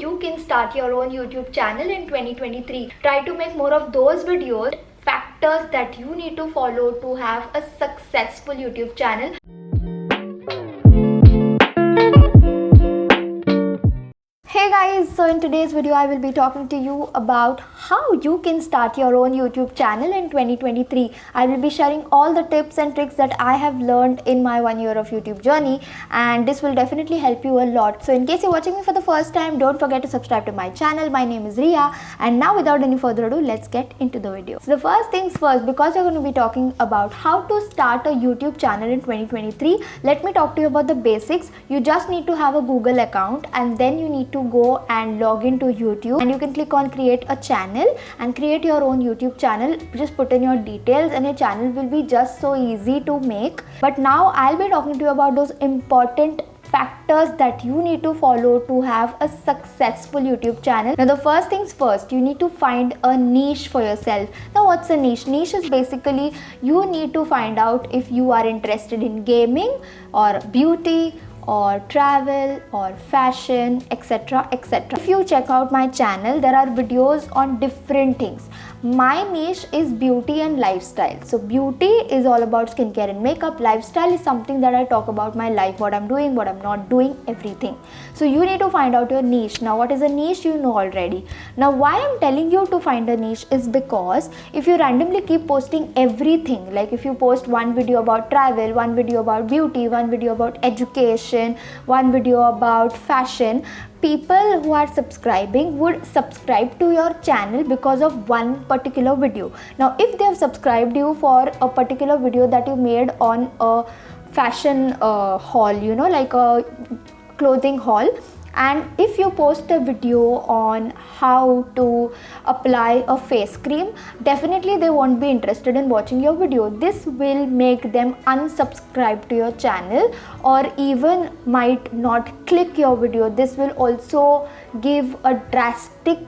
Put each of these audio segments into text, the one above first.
you can start your own YouTube channel in 2023. Try to make more of those videos, factors that you need to follow to have a successful YouTube channel. Hey guys, so in today's video I will be talking to you about how you can start your own YouTube channel in 2023. I will be sharing all the tips and tricks that I have learned in my 1 year of YouTube journey, and this will definitely help you a lot. So in case you're watching me for the first time, don't forget to subscribe to my channel. My name is Rhea, and now without any further ado, let's get into the video. So the first things first, because we're going to be talking about how to start a YouTube channel in 2023, let me talk to you about the basics. You just need to have a Google account, and then you need to go and log into YouTube, and you can click on create a channel and create your own YouTube channel. Just put in your details and your channel will be just so easy to make. But now I'll be talking to you about those important factors that you need to follow to have a successful YouTube channel. Now the first things first, you need to find a niche for yourself. Now what's a niche? Niche is basically you need to find out if you are interested in gaming or beauty or travel or fashion, etc, etc. If you check out my channel, there are videos on different things. My niche is beauty and lifestyle. So beauty is all about skincare and makeup. Lifestyle is something that I talk about my life, what I'm doing, what I'm not doing, everything. So you need to find out your niche. Now what is a niche, you know already. Now why I'm telling you to find a niche is because if you randomly keep posting everything, like if you post one video about travel, one video about beauty, one video about education, one video about fashion, people who are subscribing would subscribe to your channel because of one particular video. Now if they have subscribed you for a particular video that you made on a fashion haul, you know, like a clothing haul, and if you post a video on how to apply a face cream, definitely they won't be interested in watching your video. This will make them unsubscribe to your channel or even might not click your video. This will also give a drastic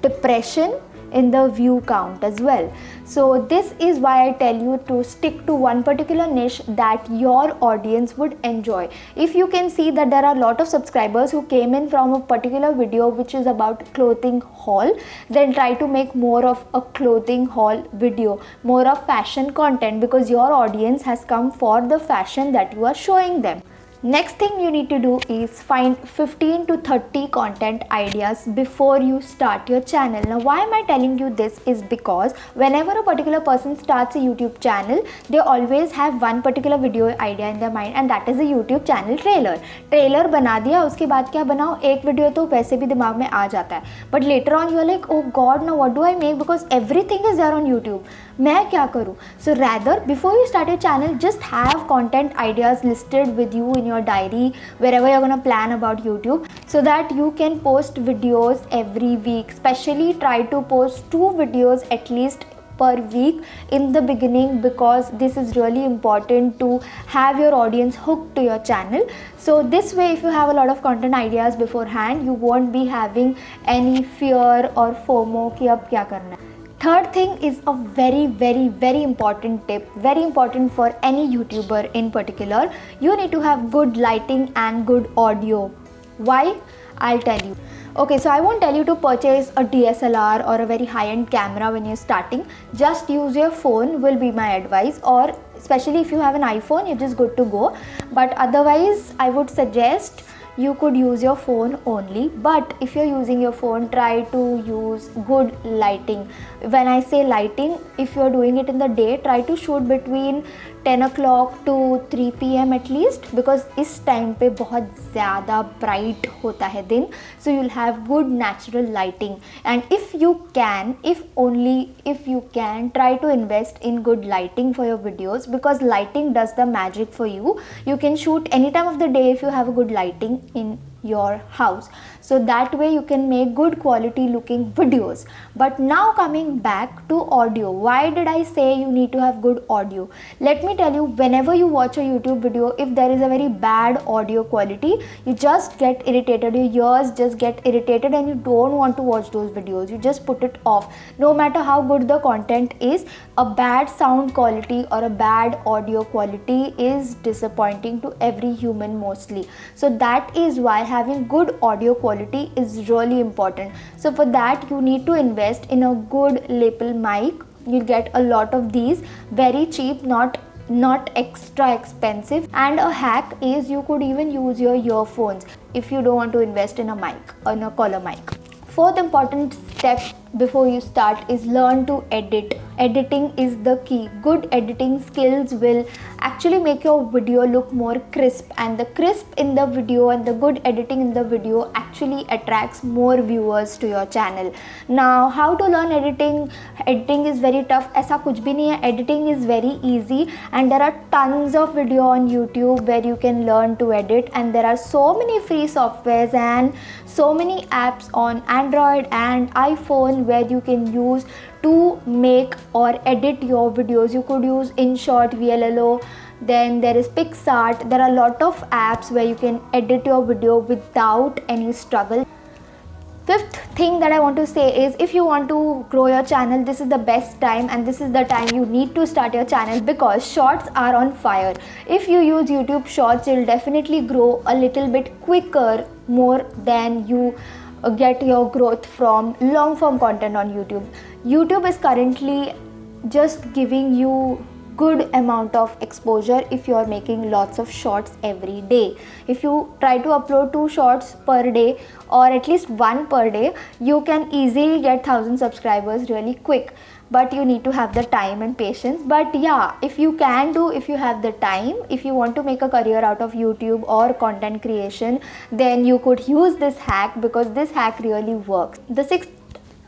depression in the view count as well. So this is why I tell you to stick to one particular niche that your audience would enjoy. If you can see that there are a lot of subscribers who came in from a particular video which is about clothing haul, then try to make more of a clothing haul video, more of fashion content, because your audience has come for the fashion that you are showing them. Next thing you need to do is find 15 to 30 content ideas before you start your channel. Now why am I telling you this is because whenever a particular person starts a YouTube channel, they always have one particular video idea in their mind, and that is a YouTube channel trailer. Trailer बना दिया, उसके बाद क्या बनाओ, एक video तो वैसे भी दिमाग में आ जाता है, but later on you are like, oh god, now what do I make, because everything is there on YouTube. मैं क्या करूँ? So rather, before you start your channel, just have content ideas listed with you in your diary, wherever you're gonna plan about YouTube, so that you can post videos every week. Especially try to post 2 videos at least per week in the beginning, because this is really important to have your audience hooked to your channel. So this way, if you have a lot of content ideas beforehand, you won't be having any fear or FOMO कि अब क्या करना है. Third thing is a very important tip, very important for any YouTuber in particular. You need to have good lighting and good audio. Why? I'll tell you. Okay, so I won't tell you to purchase a DSLR or a very high-end camera when you're starting. Just use your phone will be my advice, or especially if you have an iPhone, you're just good to go. But otherwise, I would suggest you could use your phone only. But if you're using your phone, try to use good lighting. When I say lighting, if you're doing it in the day, try to shoot between 10 o'clock to 3 PM at least, because इस time पे बहुत ज़्यादा bright होता है दिन, so you'll have good natural lighting. And if you can, if only if you can, try to invest in good lighting for your videos, because lighting does the magic for you. You can shoot any time of the day if you have a good lighting in your house, so that way you can make good quality looking videos. But now coming back to audio, why did I say you need to have good audio? Let me tell you, whenever you watch a YouTube video, if there is a very bad audio quality, you just get irritated, your ears just get irritated, and you don't want to watch those videos. You just put it off. No matter how good the content is, a bad sound quality or a bad audio quality is disappointing to every human mostly. So that is why having good audio quality is really important. So for that you need to invest in a good lapel mic. You'll get a lot of these very cheap, not extra expensive. And a hack is you could even use your earphones if you don't want to invest in a mic, on a collar mic. Fourth important step before you start is learn to edit. Editing is the key. Good editing skills will actually make your video look more crisp, and the crisp in the video and the good editing in the video actually attracts more viewers to your channel. Now, how to learn editing? Editing is very tough. ऐसा कुछ भी नहीं है. Editing is very easy, and there are tons of video on YouTube where you can learn to edit, and there are so many free softwares and so many apps on Android and iPhone where you can use to make or edit your videos. You could use InShot, VLLO, then there is PixArt. There are a lot of apps where you can edit your video without any struggle. Fifth thing that I want to say is, if you want to grow your channel, this is the best time, and this is the time you need to start your channel, because shorts are on fire. If you use YouTube shorts, you'll definitely grow a little bit quicker more than you get your growth from long form content on YouTube. YouTube is currently just giving you good amount of exposure if you are making lots of shorts every day. If you try to upload 2 shorts per day or at least 1 per day, you can easily get 1000 subscribers really quick, but you need to have the time and patience. But yeah, if you have the time, if you want to make a career out of YouTube or content creation, then you could use this hack, because this hack really works. The 6th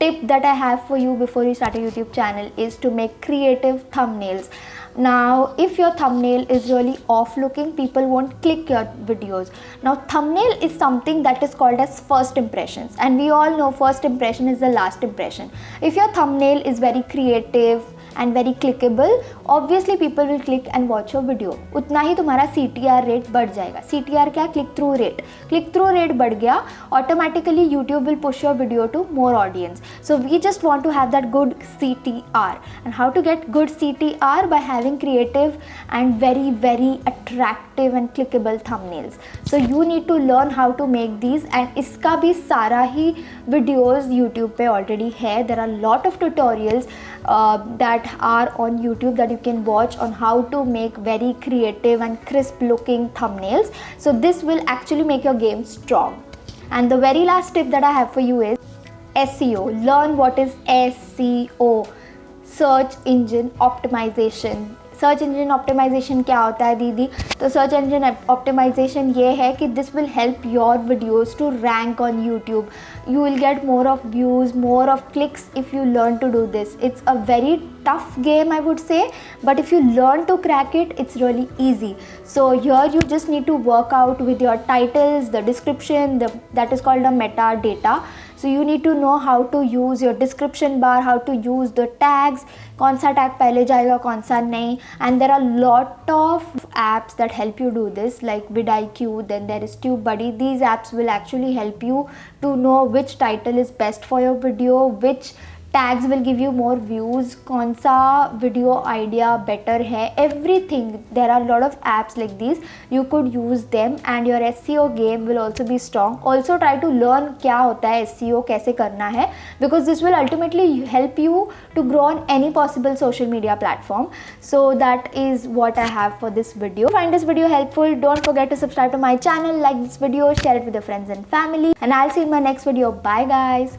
tip that I have for you before you start a YouTube channel is to make creative thumbnails. Now, if your thumbnail is really off looking, people won't click your videos. Now, thumbnail is something that is called as first impressions, and we all know first impression is the last impression. If your thumbnail is very creative and very clickable, obviously people will click and watch your video. उतना ही तुम्हारा CTR rate बढ़ जाएगा. CTR क्या? Click through rate. Click through rate बढ़ गया, automatically YouTube will push your video to more audience. So we just want to have that good CTR. And how to get good CTR? By having creative and very, very attractive and clickable thumbnails. So you need to learn how to make these, and इसका भी सारा ही videos YouTube पे already है. There are a lot of tutorials that are on YouTube that you can watch on how to make very creative and crisp looking thumbnails. So this will actually make your game strong. And the very last tip that I have for you is SEO. Learn what is SEO, search engine optimization. Search engine optimization क्या होता है दीदी? तो search engine optimisation ये है कि this will help your videos to rank on YouTube. You will get more of views, more of clicks if you learn to do this. It's a very tough game, I would say, but if you learn to crack it, it's really easy. So here you just need to work out with your titles, the description, that is called a metadata. So you need to know how to use your description bar, how to use the tags, कौन सा tag पहले जाएगा कौन सा नहीं. And there are lot of apps that help you do this, like vidIQ, then there is TubeBuddy. These apps will actually help you to know which title is best for your video, which tags will give you more views, कौन सा video idea better है, everything. There are a lot of apps like these. You could use them and your SEO game will also be strong. Also try to learn क्या होता है SEO, कैसे करना है, because this will ultimately help you to grow on any possible social media platform. So that is what I have for this video. Find this video helpful, don't forget to subscribe to my channel, like this video, share it with your friends and family, and I'll see you in my next video. Bye guys.